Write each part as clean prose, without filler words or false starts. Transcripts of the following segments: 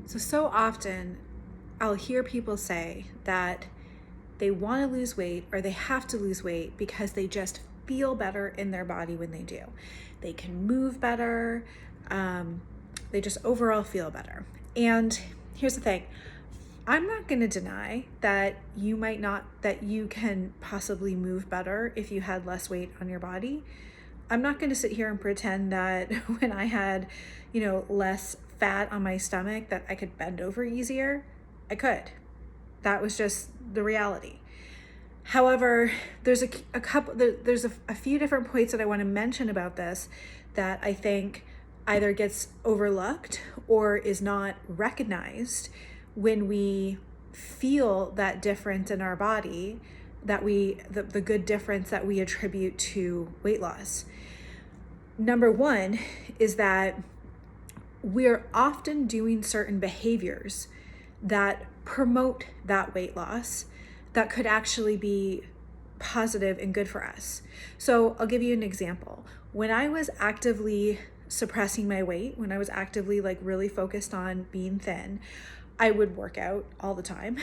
So often I'll hear people say that they want to lose weight or they have to lose weight because they just feel better in their body when they do. They can move better, they just overall feel better. And here's the thing, I'm not going to deny that that you can possibly move better if you had less weight on your body. I'm not going to sit here and pretend that when I had, less fat on my stomach that I could bend over easier. I could. That was just the reality. However, there's a few different points that I want to mention about this that I think either gets overlooked or is not recognized when we feel that difference in our body, the good difference that we attribute to weight loss. Number one is that we're often doing certain behaviors that promote that weight loss that could actually be positive and good for us. So I'll give you an example. When I was actively suppressing my weight, when I was actively really focused on being thin, I would work out all the time.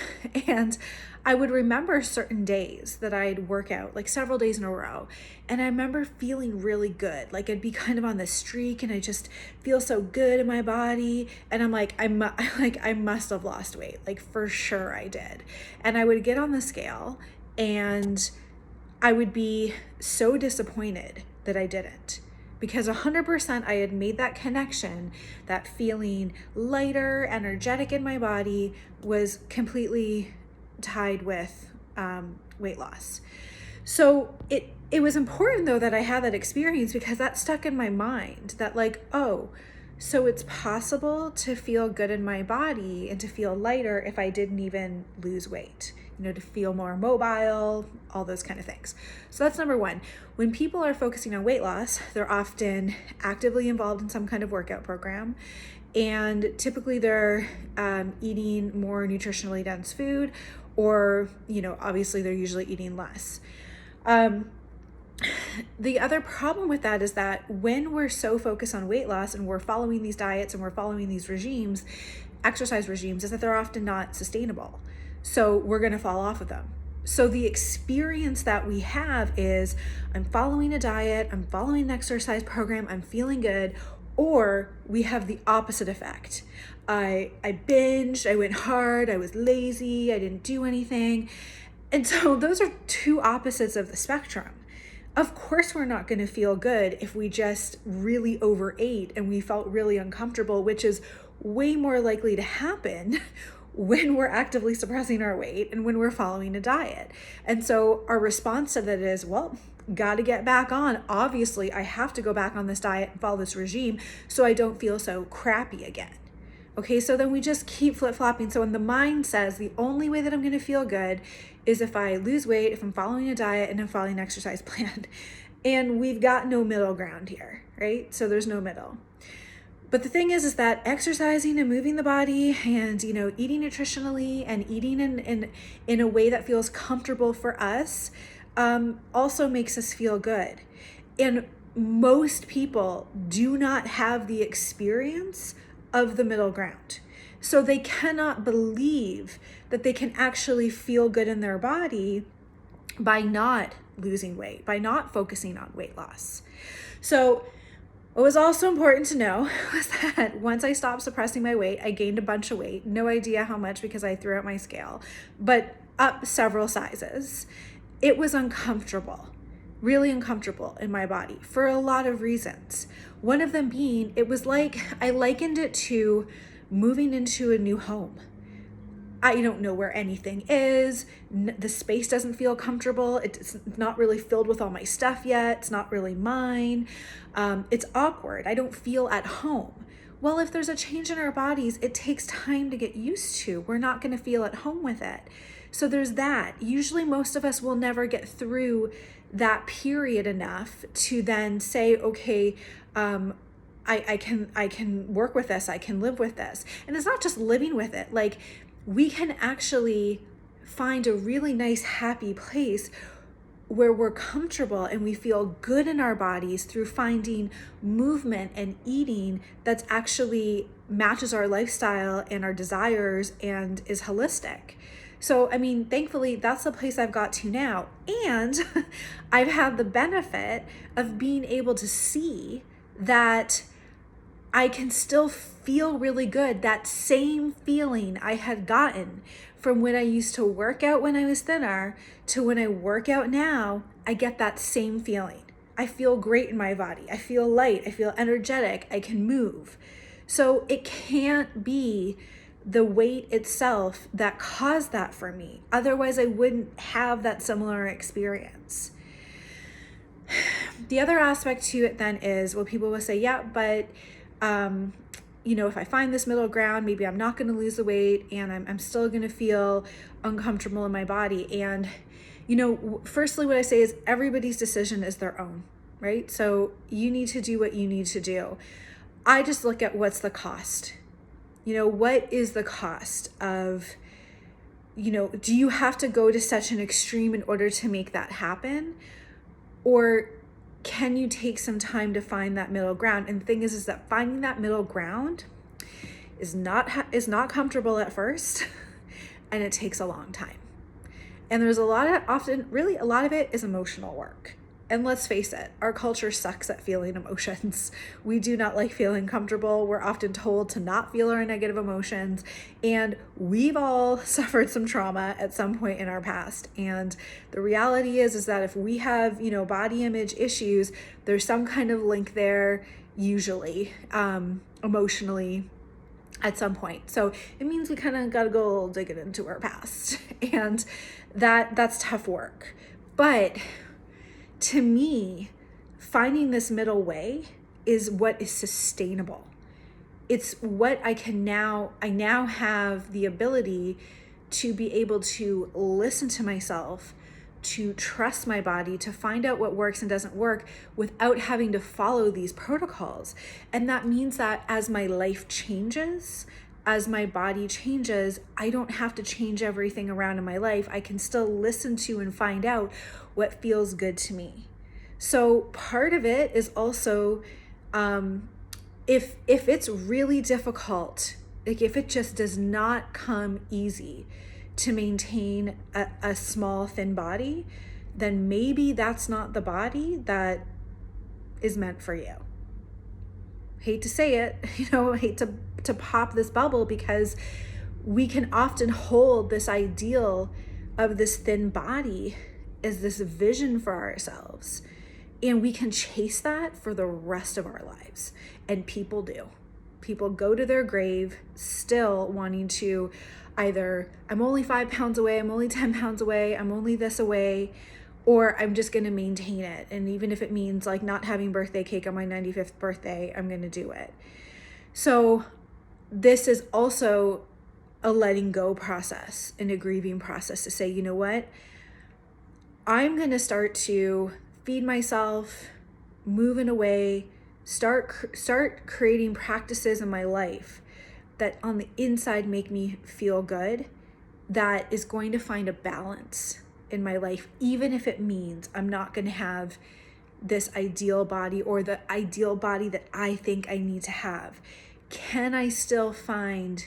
And I would remember certain days that I'd work out, several days in a row. And I remember feeling really good. I'd be kind of on this streak and I just feel so good in my body. And I'm like, I must have lost weight. For sure I did. And I would get on the scale and I would be so disappointed that I didn't. Because 100% I had made that connection, that feeling lighter, energetic in my body was completely tied with weight loss. So it was important though that I had that experience because that stuck in my mind that so it's possible to feel good in my body and to feel lighter if I didn't even lose weight, to feel more mobile, all those kind of things. So that's number one. When people are focusing on weight loss, they're often actively involved in some kind of workout program. And typically they're eating more nutritionally dense food, or, obviously they're usually eating less. The other problem with that is that when we're so focused on weight loss and we're following these diets and we're following these regimes, exercise regimes, is that they're often not sustainable. So we're going to fall off of them. So the experience that we have is I'm following a diet, I'm following an exercise program, I'm feeling good, or we have the opposite effect. I binged, I went hard, I was lazy, I didn't do anything. And so those are two opposites of the spectrum. Of course, we're not going to feel good if we just really overate and we felt really uncomfortable, which is way more likely to happen when we're actively suppressing our weight and when we're following a diet. And so our response to that is, well, got to get back on. Obviously, I have to go back on this diet and follow this regime so I don't feel so crappy again. Okay, so then we just keep flip-flopping. So when the mind says the only way that I'm going to feel good is if I lose weight, if I'm following a diet and I'm following an exercise plan. And we've got no middle ground here, right? So there's no middle. But the thing is that exercising and moving the body and, eating nutritionally and eating in a way that feels comfortable for us also makes us feel good. And most people do not have the experience of the middle ground. So they cannot believe that they can actually feel good in their body by not losing weight, by not focusing on weight loss. So what was also important to know was that once I stopped suppressing my weight, I gained a bunch of weight. No idea how much because I threw out my scale, but up several sizes. It was uncomfortable, really uncomfortable in my body for a lot of reasons. One of them being, it was I likened it to moving into a new home. I don't know where anything is. The space doesn't feel comfortable. It's not really filled with all my stuff yet. It's not really mine. It's awkward. I don't feel at home. Well, if there's a change in our bodies, it takes time to get used to. We're not going to feel at home with it. So there's that. Usually most of us will never get through that period enough to then say, okay, I can work with this. I can live with this. And it's not just living with it. We can actually find a really nice, happy place where we're comfortable and we feel good in our bodies through finding movement and eating that's actually matches our lifestyle and our desires and is holistic. So, I mean, thankfully, that's the place I've got to now. And I've had the benefit of being able to see that I can still feel really good. That same feeling I had gotten from when I used to work out when I was thinner to when I work out now, I get that same feeling. I feel great in my body. I feel light. I feel energetic. I can move. So it can't be the weight itself that caused that for me. Otherwise, I wouldn't have that similar experience. The other aspect to it then is, well, people will say, yeah, but if I find this middle ground, maybe I'm not going to lose the weight and I'm still going to feel uncomfortable in my body. And, firstly, what I say is everybody's decision is their own, right? So you need to do what you need to do. I just look at what's the cost. What is the cost of, do you have to go to such an extreme in order to make that happen? Or can you take some time to find that middle ground? And the thing is that finding that middle ground is not comfortable at first, and it takes a long time. And there's a lot of it is emotional work. And let's face it, our culture sucks at feeling emotions. We do not like feeling comfortable. We're often told to not feel our negative emotions. And we've all suffered some trauma at some point in our past. And the reality is that if we have, body image issues, there's some kind of link there, usually, emotionally, at some point. So it means we kind of got to go a little digging into our past. And that's tough work. But to me, finding this middle way is what is sustainable. It's what I now have the ability to be able to listen to myself, to trust my body, to find out what works and doesn't work without having to follow these protocols. And that means that as my life changes, as my body changes, I don't have to change everything around in my life. I can still listen to and find out what feels good to me. So part of it is also, if it's really difficult, like if it just does not come easy to maintain a small, thin body, then maybe that's not the body that is meant for you. Hate to say it, hate to pop this bubble, because we can often hold this ideal of this thin body as this vision for ourselves. And we can chase that for the rest of our lives. And people do. People go to their grave still wanting to either, I'm only 5 pounds away, I'm only 10 pounds away, I'm only this away, or I'm just going to maintain it. And even if it means like not having birthday cake on my 95th birthday, I'm going to do it. So this is also a letting go process and a grieving process to say, you know what? I'm going to start to feed myself, move in a way, start creating practices in my life that on the inside make me feel good, that is going to find a balance in my life, even if it means I'm not going to have this ideal body or the ideal body that I think I need to have. Can I still find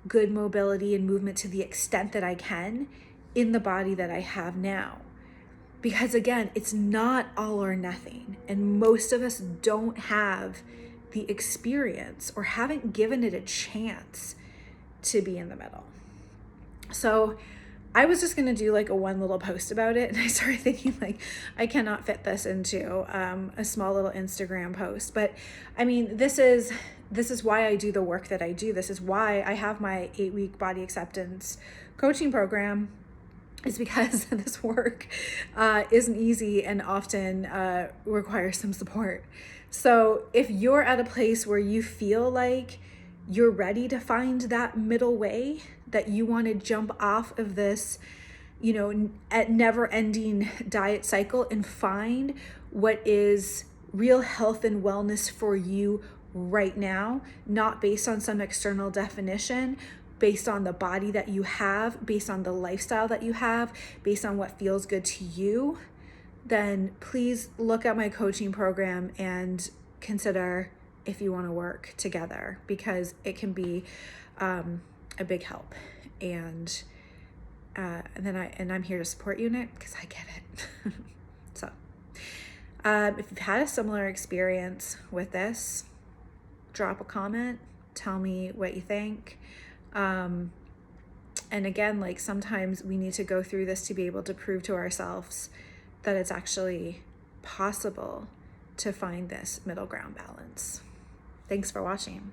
good mobility and movement to the extent that I can in the body that I have now? Because again, it's not all or nothing. And most of us don't have the experience or haven't given it a chance to be in the middle. So I was just going to do like a one little post about it. And I started thinking like, I cannot fit this into a small little Instagram post. But I mean, this is why I do the work that I do. This is why I have my 8-week body acceptance coaching program, is because this work isn't easy and often requires some support. So if you're at a place where you feel like you're ready to find that middle way, that you want to jump off of this, at never-ending diet cycle and find what is real health and wellness for you right now, not based on some external definition, based on the body that you have, based on the lifestyle that you have, based on what feels good to you, then please look at my coaching program and consider if you want to work together, because it can be a big help. And I'm here to support you, Nick, because I get it. So if you've had a similar experience with this, drop a comment, tell me what you think. And again, like, sometimes we need to go through this to be able to prove to ourselves that it's actually possible to find this middle ground balance. Thanks for watching.